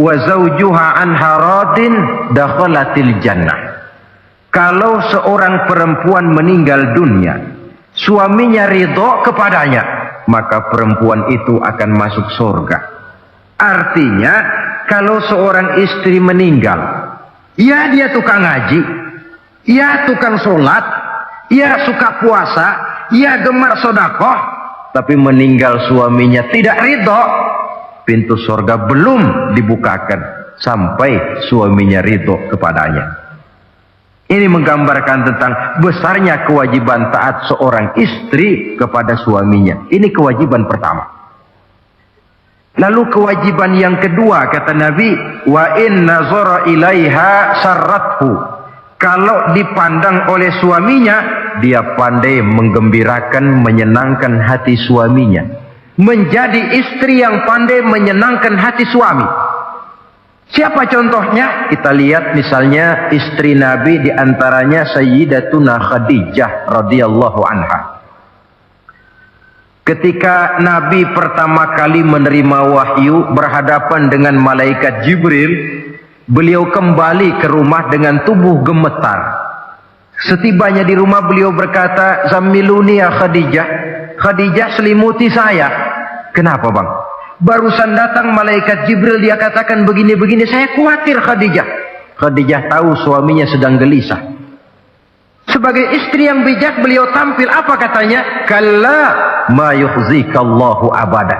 wa zawjuha anha radin dakhalatil jannah. Kalau seorang perempuan meninggal dunia, suaminya ridho kepadanya, maka perempuan itu akan masuk surga. Artinya, kalau seorang istri meninggal, ya dia tukang ngaji, ya tukang sholat, ya suka puasa, ya gemar sedekah, tapi meninggal suaminya tidak ridho, pintu surga belum dibukakan sampai suaminya ridho kepadanya. Ini menggambarkan tentang besarnya kewajiban taat seorang istri kepada suaminya. Ini kewajiban pertama. Lalu kewajiban yang kedua, kata Nabi, wa in nazara ilaiha sarrathu. Kalau dipandang oleh suaminya, dia pandai menggembirakan, menyenangkan hati suaminya. Menjadi istri yang pandai menyenangkan hati suami. Siapa contohnya? Kita lihat misalnya istri Nabi, diantaranya Sayyidatuna Khadijah radhiyallahu anha. Ketika Nabi pertama kali menerima wahyu berhadapan dengan malaikat Jibril, beliau kembali ke rumah dengan tubuh gemetar. Setibanya di rumah beliau berkata, "Zammiluni ya Khadijah." Khadijah, selimuti saya. Kenapa bang? Barusan datang malaikat Jibril, dia katakan begini-begini, saya khawatir Khadijah. Khadijah tahu suaminya sedang gelisah. Sebagai istri yang bijak beliau tampil, apa katanya? Kalla ma yukhzikallahu abada.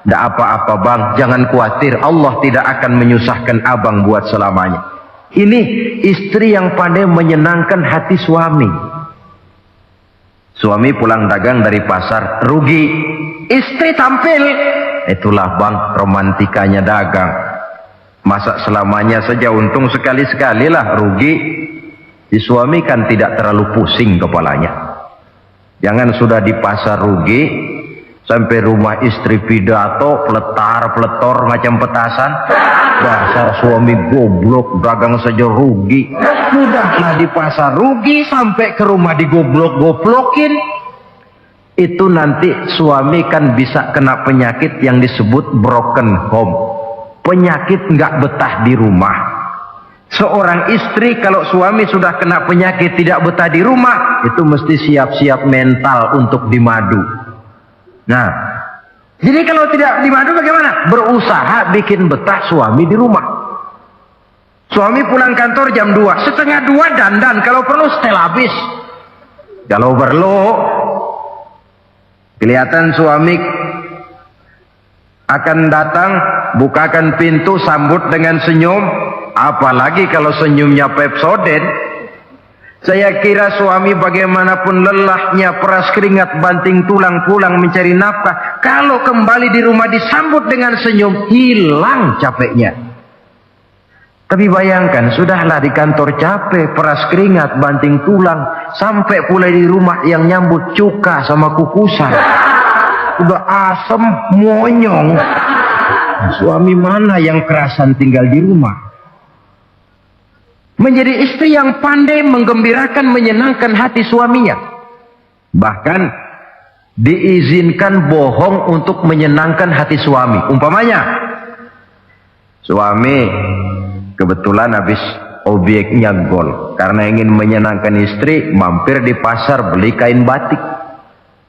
Tidak apa-apa bang, jangan khawatir, Allah tidak akan menyusahkan abang buat selamanya. Ini istri yang pandai menyenangkan hati suami. Suami pulang dagang dari pasar, rugi. Istri tampil. Itulah bang, romantikanya dagang. Masa selamanya saja untung sekali-sekali lah, rugi. Si suami kan tidak terlalu pusing kepalanya. Jangan sudah di pasar rugi, sampai rumah istri pidato, peletar-peletor macam petasan. Dasar suami goblok, dagang saja rugi. Sudahlah di pasar rugi, sampai ke rumah digoblok-goblokin. Itu nanti suami kan bisa kena penyakit yang disebut broken home. Penyakit nggak betah di rumah. Seorang istri kalau suami sudah kena penyakit tidak betah di rumah, itu mesti siap-siap mental untuk dimadu. Nah, jadi kalau tidak dimadu bagaimana? Berusaha bikin betah suami di rumah. Suami pulang kantor jam 2, setengah 2 dandan, kalau perlu setel habis. Kalau perlu kelihatan suami akan datang, bukakan pintu, sambut dengan senyum. Apalagi kalau senyumnya Pepsodent. Saya kira suami bagaimanapun lelahnya, peras keringat, banting tulang, pulang mencari nafkah, kalau kembali di rumah disambut dengan senyum, hilang capeknya. Tapi bayangkan, sudahlah di kantor capek, peras keringat, banting tulang, sampai pula di rumah yang nyambut cuka sama kukusan. Udah asem, monyong. Suami mana yang kerasan tinggal di rumah? Menjadi istri yang pandai menggembirakan, menyenangkan hati suaminya. Bahkan diizinkan bohong untuk menyenangkan hati suami. Umpamanya, suami kebetulan habis obyeknya gol, karena ingin menyenangkan istri, mampir di pasar beli kain batik.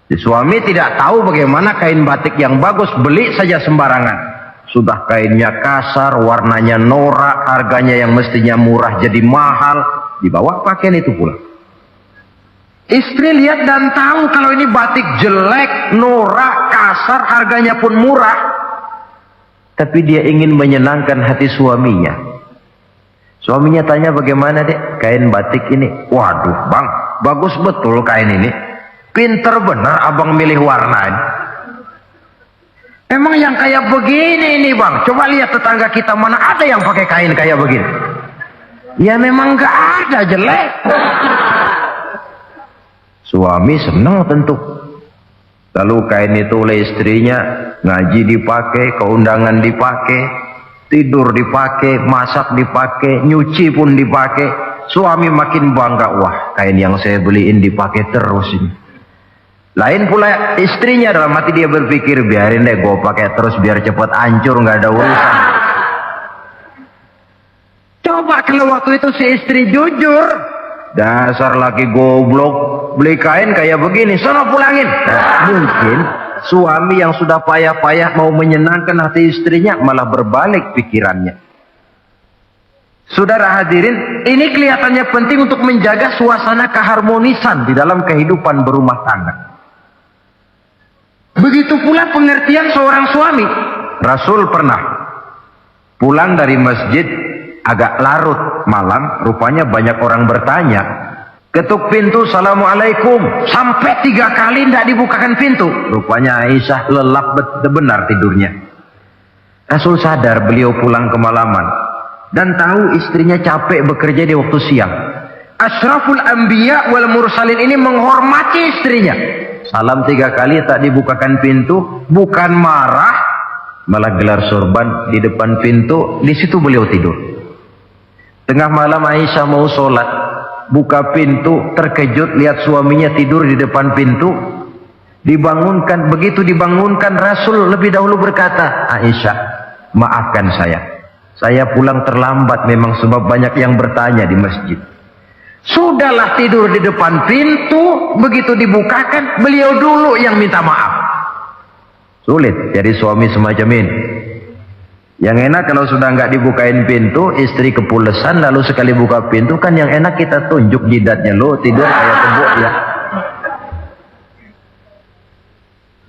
Si suami tidak tahu bagaimana kain batik yang bagus, beli saja sembarangan. Sudah kainnya kasar, warnanya norak, harganya yang mestinya murah jadi mahal, dibawa pakaian itu pulang. Istri lihat dan tahu kalau ini batik jelek, norak, kasar, harganya pun murah, tapi dia ingin menyenangkan hati suaminya. Suaminya tanya, bagaimana dek kain batik ini? Waduh bang, bagus betul kain ini. Pinter bener abang milih warna ini. Emang yang kayak begini ini bang, coba lihat tetangga kita, mana ada yang pakai kain kayak begini? Ya memang gak ada, jelek. Suami senang tentu. Lalu kain itu oleh istrinya, ngaji dipakai, keundangan dipakai, tidur dipakai, masak dipakai, nyuci pun dipakai. Suami makin bangga, wah kain yang saya beliin dipakai terus ini. Lain pula istrinya, dalam hati dia berpikir, biarin deh gue pakai terus biar cepat hancur, nggak ada urusan. Coba kalau waktu itu si istri jujur, dasar laki goblok, beli kain kayak begini, sono pulangin. Nah, mungkin suami yang sudah payah-payah mau menyenangkan hati istrinya malah berbalik pikirannya. Saudara hadirin, ini kelihatannya penting untuk menjaga suasana keharmonisan di dalam kehidupan berumah tangga. Begitu pula pengertian seorang suami. Rasul pernah pulang dari masjid agak larut malam, rupanya banyak orang bertanya. Ketuk pintu, Assalamualaikum, sampai 3 kali tidak dibukakan pintu. Rupanya Aisyah lelap benar tidurnya. Rasul sadar beliau pulang kemalaman dan tahu istrinya capek bekerja di waktu siang. Ashraful Anbiya wal Mursalin ini menghormati istrinya. Salam 3 kali tak dibukakan pintu, bukan marah, malah gelar sorban di depan pintu. Di situ beliau tidur. Tengah malam Aisyah mau sholat, buka pintu, terkejut lihat suaminya tidur di depan pintu. Dibangunkan, begitu dibangunkan Rasul lebih dahulu berkata, Aisyah, maafkan saya pulang terlambat memang sebab banyak yang bertanya di masjid. Sudahlah tidur di depan pintu, begitu dibukakan beliau dulu yang minta maaf. Sulit jadi suami semacam ini. Yang enak kalau sudah nggak dibukain pintu, istri kepulesan, lalu sekali buka pintu kan yang enak kita tunjuk jidatnya, lo tidur kayak kebo ya.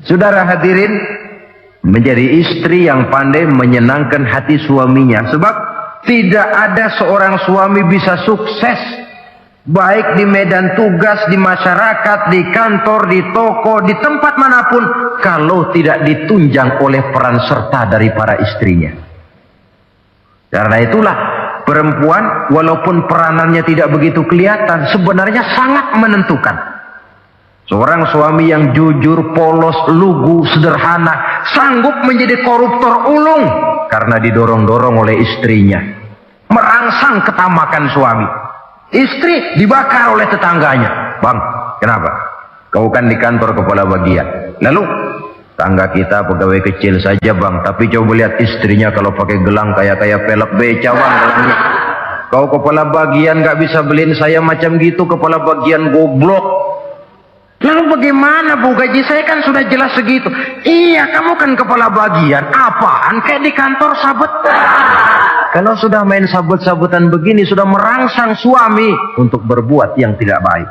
Saudara hadirin, menjadi istri yang pandai menyenangkan hati suaminya, sebab tidak ada seorang suami bisa sukses baik di medan tugas, di masyarakat, di kantor, di toko, di tempat manapun, kalau tidak ditunjang oleh peran serta dari para istrinya. Karena itulah perempuan walaupun peranannya tidak begitu kelihatan, sebenarnya sangat menentukan. Seorang suami yang jujur, polos, lugu, sederhana, sanggup menjadi koruptor ulung karena didorong-dorong oleh istrinya, merangsang ketamakan suami. Istri dibakar oleh tetangganya. Bang, kenapa? Kau kan di kantor kepala bagian. Lalu, tangga kita pegawai kecil saja bang. Tapi coba lihat istrinya kalau pakai gelang kayak pelek beca bang gelangnya. Kau kepala bagian gak bisa beliin saya macam gitu, kepala bagian goblok. Lalu bagaimana bu, gaji saya kan sudah jelas segitu. Iya, kamu kan kepala bagian. Apaan kayak di kantor sabet. Kalau sudah main sabut-sabutan begini, sudah merangsang suami untuk berbuat yang tidak baik.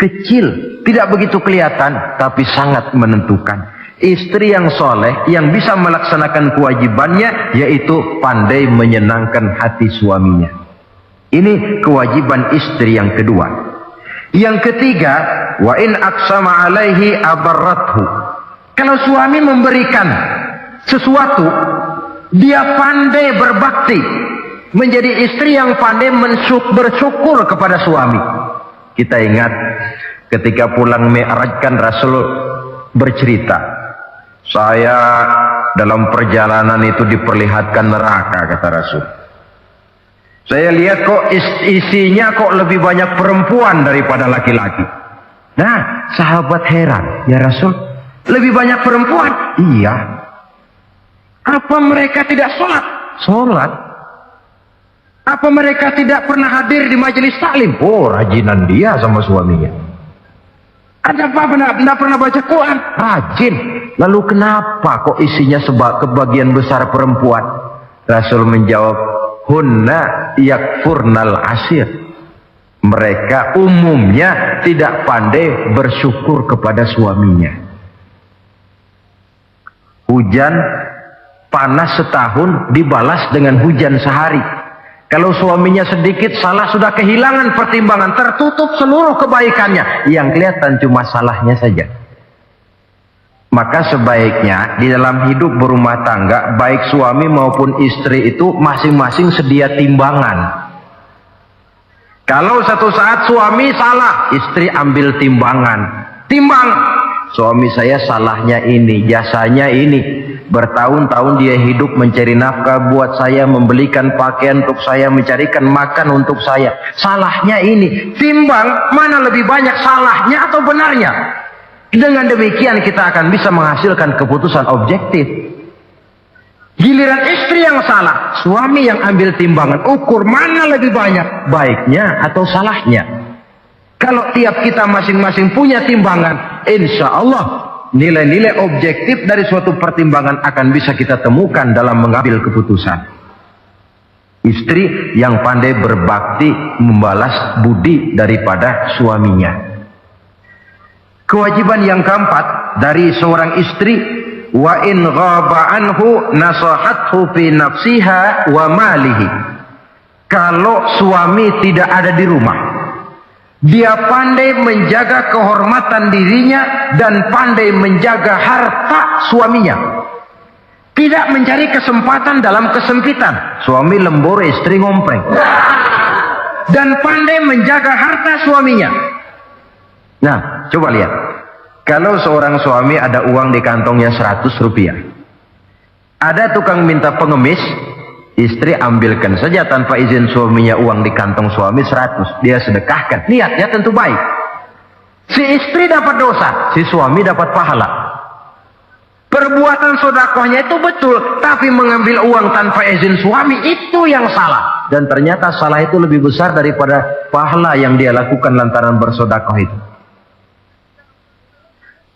Kecil, tidak begitu kelihatan, tapi sangat menentukan. Istri yang soleh, yang bisa melaksanakan kewajibannya, yaitu pandai menyenangkan hati suaminya. Ini kewajiban istri yang kedua. Yang ketiga, wa in aqsama alaihi abarrathu. Kalau suami memberikan sesuatu, dia pandai berbakti, menjadi istri yang pandai bersyukur kepada suami. Kita ingat ketika pulang Mi'raj kan Rasul bercerita, saya dalam perjalanan itu diperlihatkan neraka, kata Rasul. Saya lihat kok isinya kok lebih banyak perempuan daripada laki-laki. Nah, sahabat heran, ya Rasul, lebih banyak perempuan? Iya. Apa mereka tidak sholat? Sholat. Apa mereka tidak pernah hadir di majelis taklim? Oh, rajinan dia sama suaminya. Ada apa tidak pernah baca Quran? Rajin. Lalu kenapa kok isinya kebagian besar perempuan? Rasul menjawab, hunna yakfurnal asir. Mereka umumnya tidak pandai bersyukur kepada suaminya. Hujan panas setahun dibalas dengan hujan sehari. Kalau suaminya sedikit salah, sudah kehilangan pertimbangan, tertutup seluruh kebaikannya, yang kelihatan cuma salahnya saja. Maka sebaiknya di dalam hidup berumah tangga, baik suami maupun istri itu masing-masing sedia timbangan. Kalau satu saat suami salah, istri ambil timbangan. Timbang, suami saya salahnya ini, jasanya ini. Bertahun-tahun dia hidup mencari nafkah buat saya, membelikan pakaian untuk saya, mencarikan makan untuk saya. Salahnya ini. Timbang, mana lebih banyak salahnya atau benarnya? Dengan demikian kita akan bisa menghasilkan keputusan objektif. Giliran istri yang salah, suami yang ambil timbangan, ukur mana lebih banyak, baiknya atau salahnya. Kalau tiap kita masing-masing punya timbangan, insya Allah nilai-nilai objektif dari suatu pertimbangan akan bisa kita temukan dalam mengambil keputusan. Istri yang pandai berbakti membalas budi daripada suaminya. Kewajiban yang keempat dari seorang istri, wa in ghaba anhu nasahathu fi nafsiha wa malihi. Kalau suami tidak ada di rumah, dia pandai menjaga kehormatan dirinya dan pandai menjaga harta suaminya. Tidak mencari kesempatan dalam kesempitan. Suami lembur, istri ngompreng. Dan pandai menjaga harta suaminya. Nah, coba lihat. Kalau seorang suami ada uang di kantongnya 100 rupiah. Ada tukang minta pengemis, istri ambilkan saja tanpa izin suaminya uang di kantong suami 100. Dia sedekahkan. Niatnya tentu baik. Si istri dapat dosa, si suami dapat pahala. Perbuatan sodakohnya itu betul, tapi mengambil uang tanpa izin suami itu yang salah. Dan ternyata salah itu lebih besar daripada pahala yang dia lakukan lantaran bersodakoh itu.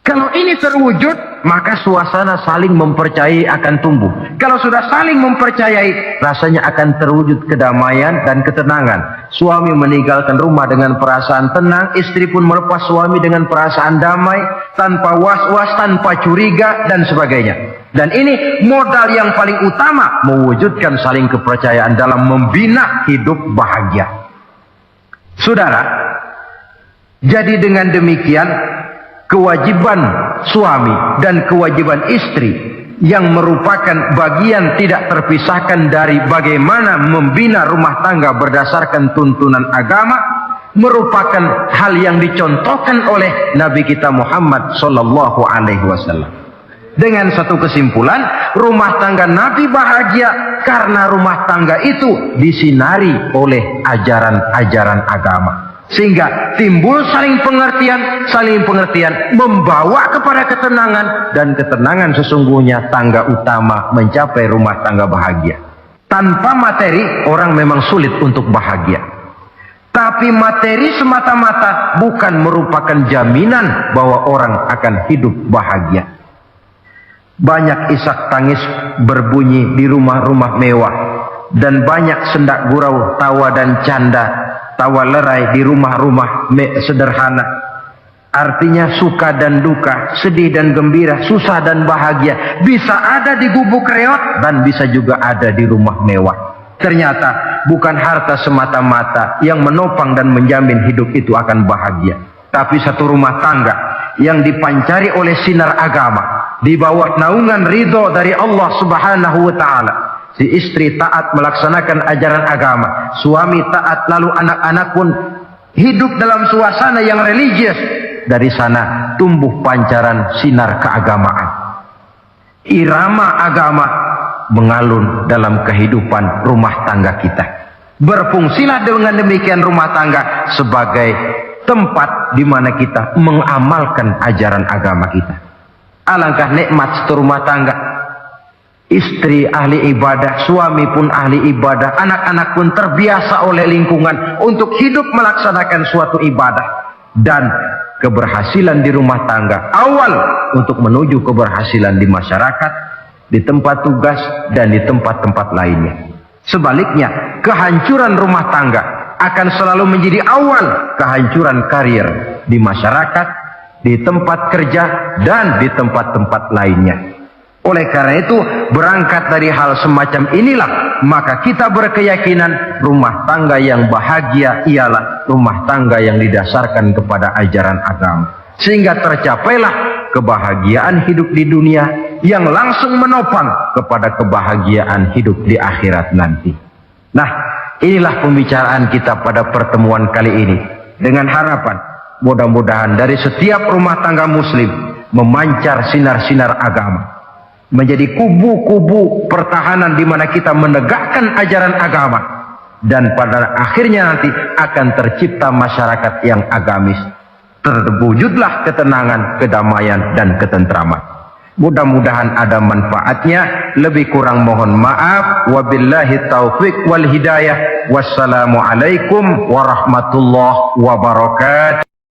Kalau ini terwujud, maka suasana saling mempercayai akan tumbuh. Kalau sudah saling mempercayai, rasanya akan terwujud kedamaian dan ketenangan. Suami meninggalkan rumah dengan perasaan tenang, istri pun melepas suami dengan perasaan damai, tanpa was-was, tanpa curiga, dan sebagainya. Dan ini modal yang paling utama, mewujudkan saling kepercayaan dalam membina hidup bahagia. Saudara, jadi dengan demikian, kewajiban suami dan kewajiban istri yang merupakan bagian tidak terpisahkan dari bagaimana membina rumah tangga berdasarkan tuntunan agama, merupakan hal yang dicontohkan oleh Nabi kita Muhammad sallallahu alaihi wasallam. Dengan satu kesimpulan, rumah tangga Nabi bahagia karena rumah tangga itu disinari oleh ajaran-ajaran agama. Sehingga timbul saling pengertian membawa kepada ketenangan, dan ketenangan sesungguhnya tangga utama mencapai rumah tangga bahagia. Tanpa materi orang memang sulit untuk bahagia, tapi materi semata-mata bukan merupakan jaminan bahwa orang akan hidup bahagia. Banyak isak tangis berbunyi di rumah-rumah mewah, dan banyak sendak gurau, tawa dan canda, tawa lerai di rumah-rumah sederhana. Artinya suka dan duka, sedih dan gembira, susah dan bahagia bisa ada di gubuk reot dan bisa juga ada di rumah mewah. Ternyata bukan harta semata-mata yang menopang dan menjamin hidup itu akan bahagia, tapi satu rumah tangga yang dipancari oleh sinar agama di bawah naungan ridho dari Allah Subhanahu wa taala. Si istri taat melaksanakan ajaran agama, suami taat, lalu anak-anak pun hidup dalam suasana yang religius. Dari sana tumbuh pancaran sinar keagamaan. Irama agama mengalun dalam kehidupan rumah tangga kita. Berfungsilah dengan demikian rumah tangga sebagai tempat di mana kita mengamalkan ajaran agama kita. Alangkah nikmat satu rumah tangga. Istri ahli ibadah, suami pun ahli ibadah, anak-anak pun terbiasa oleh lingkungan untuk hidup melaksanakan suatu ibadah. Dan keberhasilan di rumah tangga awal untuk menuju keberhasilan di masyarakat, di tempat tugas, dan di tempat-tempat lainnya. Sebaliknya, kehancuran rumah tangga akan selalu menjadi awal kehancuran karir di masyarakat, di tempat kerja, dan di tempat-tempat lainnya. Oleh karena itu, berangkat dari hal semacam inilah, maka kita berkeyakinan rumah tangga yang bahagia ialah rumah tangga yang didasarkan kepada ajaran agama. Sehingga tercapailah kebahagiaan hidup di dunia yang langsung menopang kepada kebahagiaan hidup di akhirat nanti. Nah, inilah pembicaraan kita pada pertemuan kali ini. Dengan harapan, mudah-mudahan dari setiap rumah tangga muslim memancar sinar-sinar agama, menjadi kubu-kubu pertahanan di mana kita menegakkan ajaran agama, dan pada akhirnya nanti akan tercipta masyarakat yang agamis. terwujudlah ketenangan, kedamaian, dan ketentraman. Mudah-mudahan ada manfaatnya. Lebih kurang mohon maaf. Wabillahi taufiq wal hidayah. Wassalamualaikum warahmatullahi wabarakatuh.